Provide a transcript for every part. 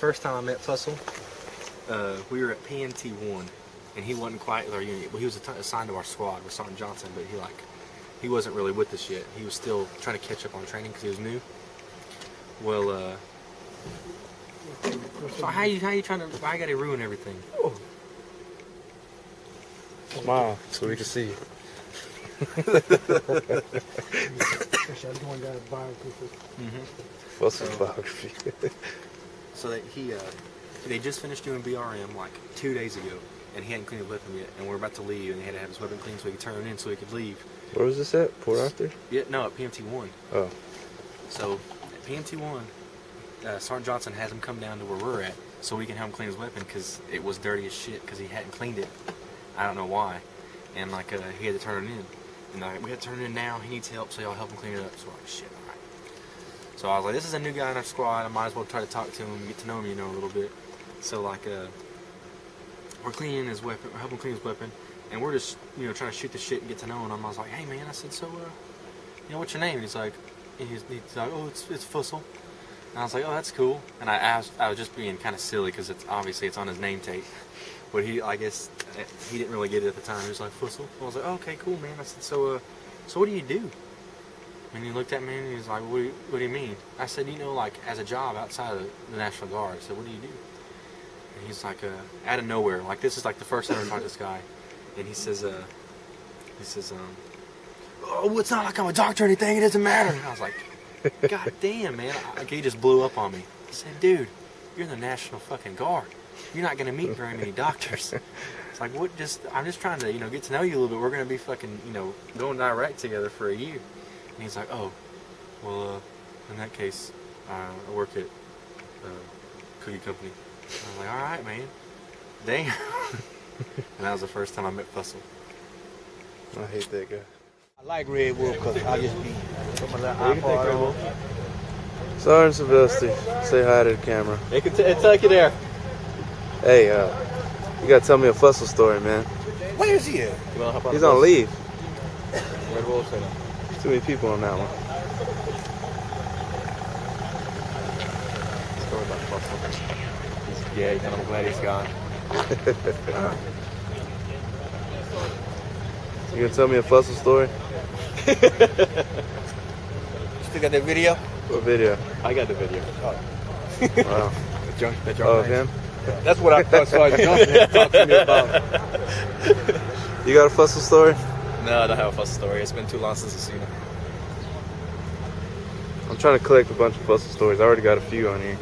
first time I met Fussell, we were at PNT 1, and he wasn't quite with our unit. Well, he was assigned to our squad with Sergeant Johnson, but he wasn't really with us yet. He was still trying to catch up on training because he was new. Well, so how you trying to? Why you gotta ruin everything? Oh. Smile so we can see you. Fussell's biography. So that they just finished doing BRM like 2 days ago, and he hadn't cleaned his weapon yet, and we're about to leave, and he had to have his weapon cleaned so he could turn it in so he could leave. Where was this at? Port Arthur? Yeah, no, at PMT 1. Oh. So at PMT 1, Sergeant Johnson has him come down to where we're at so we can help him clean his weapon because it was dirty as shit because he hadn't cleaned it. I don't know why. And like he had to turn it in. And we had to turn it in now. He needs help, so y'all help him clean it up. So we're like, shit, alright. So I was like, this is a new guy in our squad. I might as well try to talk to him and get to know him, a little bit. So like, we're cleaning his weapon, we're helping clean his weapon, and we're just, trying to shoot the shit and get to know him. I was like, hey man, I said, so, what's your name? And he's like, oh, it's Fussell. And I was like, oh, that's cool. And I was just being kind of silly because obviously it's on his name tape. But I guess he didn't really get it at the time. He was like, Fussell. I was like, oh, okay, cool, man. I said, so what do you do? And he looked at me and he was like, what do you mean? I said, like as a job outside of the National Guard. I said, what do you do? And he's like, out of nowhere. Like this is like the first time I talked to this guy. And he says, oh, it's not like I'm a doctor or anything. It doesn't matter. And I was like, God damn, man. He just blew up on me. I said, dude, you're in the National fucking Guard. You're not going to meet very many doctors. It's like, I'm just trying to, get to know you a little bit. We're going to be fucking, going direct together for a year. And he's like, oh, well, in that case, I work at Cookie Company. And I was like, all right, man. Damn. And that was the first time I met Fussell. I hate that guy. I like Red Wolf because I just be some of that iPod. Sergeant Sylvester, say hi to the camera. They can take you there. Hey, you gotta tell me a Fussell story, man. Where is he at? He's on leave. Red Wolf said Too many people on that one. story about Fussell. He's gay, and I'm glad he's gone. You gonna tell me a Fussell story? Still got that video? What video? I got the video. Wow. The drunk Oh, him? That's what I thought Sergeant Johnson had talked to me about. You got a Fussell story? No, I don't have a Fussell story. It's been too long since I've seen him. I'm trying to collect a bunch of Fussell stories. I already got a few on here.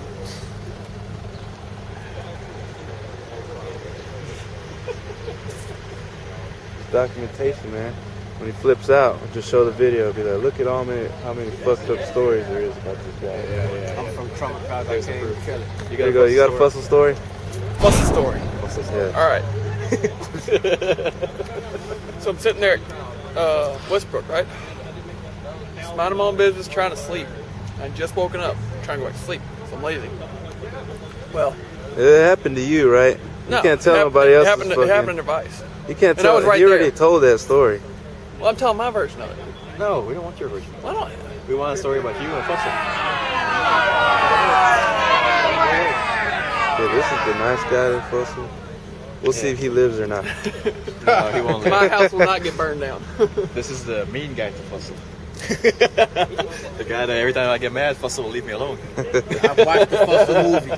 Documentation, man. When he flips out, I'll just show the video. Be like, look at how many fucked up stories there is about this guy. Yeah. I'm from Trump Crowd. I can't kill it. There you go. You got a Fussell story? Fussell story. Yeah. All right. So I'm sitting there at Westbrook, right? Just minding my own business, trying to sleep. I just woken up, trying to go back to sleep, so I'm lazy. Well, It happened to you, right? You no, can't tell nobody else. It happened in their vice. You can't And I tell. was right You already there. told that story. Well, I'm telling my version of it. No, we don't want your version. Why not? We want a story about you and Fussell. Yeah, this is the nice guy that Fussell. We'll see if he lives or not. No, he won't live. My house will not get burned down. This is the mean guy to Fussell. The guy that every time I get mad, Fussell will leave me alone. I watched the Fussell movie.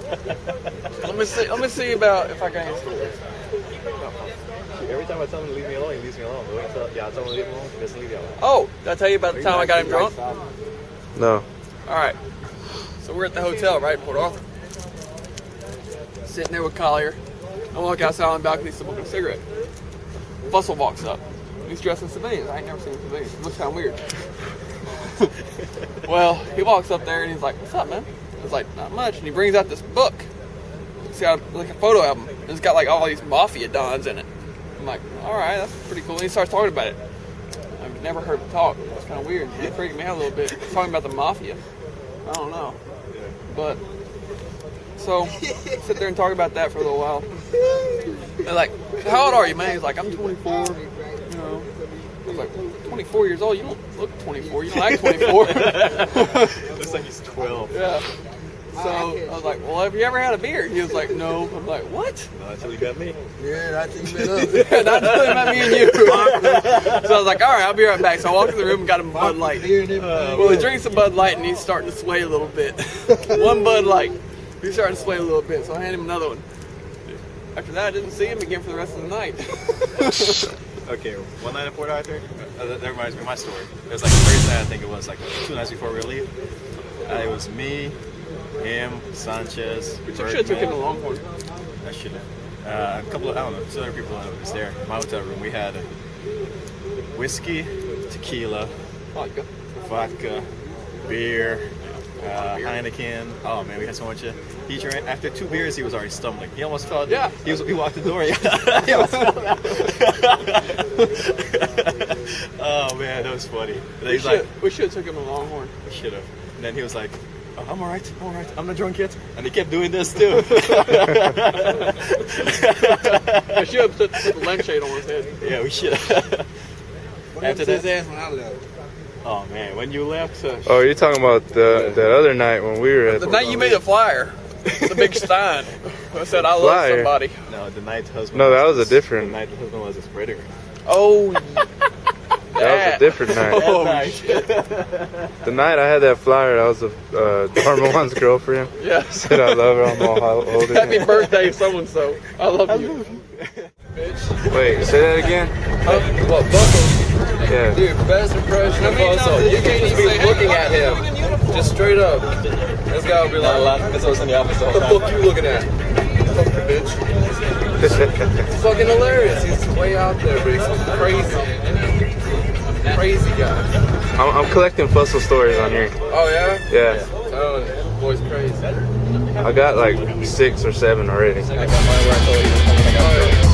Let me see about if I got any stories. Every time I tell him to leave me alone, he leaves me alone. But when I tell him to leave me alone, he doesn't leave me alone. Oh, did I tell you about the time I got him drunk? No. All right. So we're at the hotel, right, in Port Arthur. Sitting there with Collier. I walk outside on the balcony smoking a cigarette. Fussell walks up. He's dressed in civilians. I ain't never seen civilians. It looks kind of weird. Well, he walks up there and he's like, "What's up, man?" I was like, "Not much." And he brings out this book. It's got like a photo album. And it's got like all these mafia dons in it. I'm like, all right, that's pretty cool. And he starts talking about it. I've never heard him talk. It's kind of weird. It freaked me out a little bit. He's talking about the mafia. I don't know. But, so, sit there and talk about that for a little while. They're like, how old are you, man? He's like, I'm 24. I was like, 24 years old? You don't look 24. You don't act 24. Looks like he's 12. Yeah. So I was like, well, have you ever had a beer? He was like, no. I'm like, what? Well, that's how you got me. Yeah, that's even better. Not until he met me and you. So I was like, all right, I'll be right back. So I walked in the room and got him a Bud Light. Well, he drinks a Bud Light and he's starting to sway a little bit. One Bud Light. He's starting to sway a little bit, so I handed him another one. After that, I didn't see him again for the rest of the night. Okay, one night at Port Arthur, that reminds me of my story. It was like the first night, I think it was like 2 nights before we were leaving. It was me, him, Sanchez, But you should have took him to Longhorn. I should have. A couple of, I don't know, 2 other people that was there in my hotel room. We had whiskey, tequila, vodka, beer, Heineken. Oh man, we had so much. He drank, after 2 beers, he was already stumbling. He almost fell. Yeah. He walked the door. He almost fell down. Oh man, that was funny. And We should have took him to Longhorn. we should have. And then he was like, oh, I'm all right. I'm not drunk yet. And he kept doing this too. I should have put the lampshade on his head. Yeah, we should. What happened to his ass when I left? Oh man, when you left. Oh, you're talking about the other night when we were at The night you made a flyer. The big stein. I said, I love Flyer? somebody. No, the night husband. No, that was a different. The night husband was a spreader. Oh, That was a different night. Oh, shit. The night I had that flyer, that was Dharma One's girlfriend. yeah. Said I love her. I'm all holding Happy it. birthday, so and so. I love you. Bitch. Wait, say that again. What, Buckle? Yeah. Dude, best impression of Fussell. You can't even be looking at him. Just straight up. This guy will be like, This was in the office all what the fuck you looking at? Fuck you, bitch. It's fucking hilarious. He's way out there, but he's crazy guy. I'm collecting Fussell Stories on here. Oh, yeah? Yeah. Oh, boy's crazy. I got like 6 or 7 already. I got mine where I told you. I got